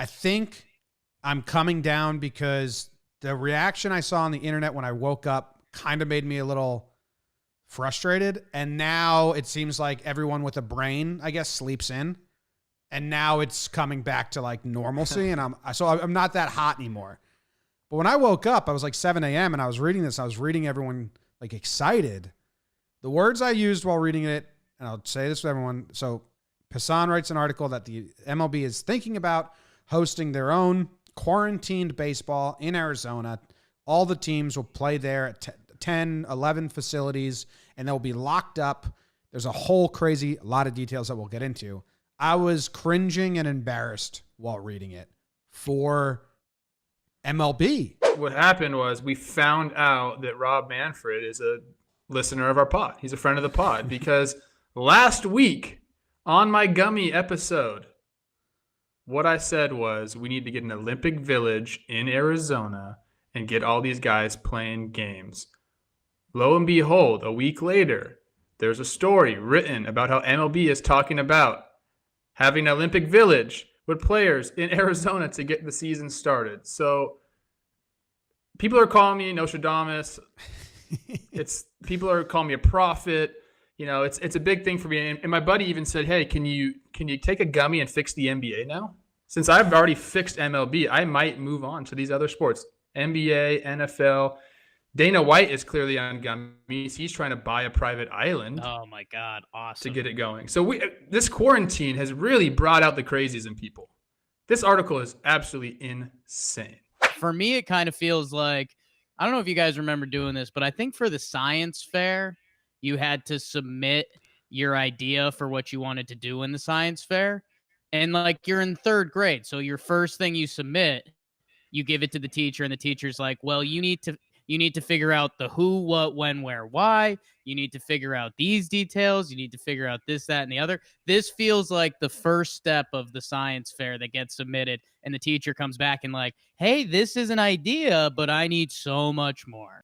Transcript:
I think I'm coming down because the reaction I saw on the internet when I woke up kind of made me a little frustrated. And now it seems like everyone with a brain, I guess, sleeps in. And now it's coming back to like normalcy. And I'm not that hot anymore. But when I woke up, I was like 7 a.m. and I was reading this. I was reading everyone like excited. The words I used while reading it, and I'll say this to everyone. So Passan writes an article that the MLB is thinking about hosting their own quarantined baseball in Arizona. All the teams will play there at 10, 11 facilities, and they'll be locked up. There's a whole crazy lot of details that we'll get into. I was cringing and embarrassed while reading it for MLB. What happened was we found out that Rob Manfred is a listener of our pod. He's a friend of the pod because last week on my Gummy episode, what I said was we need to get an Olympic Village in Arizona and get all these guys playing games. Lo and behold, a week later, there's a story written about how MLB is talking about having an Olympic Village with players in Arizona to get the season started. So people are calling me Nostradamus. People are calling me a prophet. You know, it's a big thing for me. And my buddy even said, "Hey, can you take a gummy and fix the NBA now? Since I've already fixed MLB, I might move on to these other sports, NBA, NFL." Dana White is clearly on gummies. He's trying to buy a private island. Oh my God, awesome. To get it going. So this quarantine has really brought out the crazies in people. This article is absolutely insane. For me, it kind of feels like, I don't know if you guys remember doing this, but I think for the science fair, you had to submit your idea for what you wanted to do in the science fair. And like you're in third grade. So your first thing you submit, you give it to the teacher, and the teacher's like, well, you need to figure out the who, what, when, where, why. You need to figure out these details. You need to figure out this, that, and the other. This feels like the first step of the science fair that gets submitted, and the teacher comes back and like, hey, this is an idea, but I need so much more.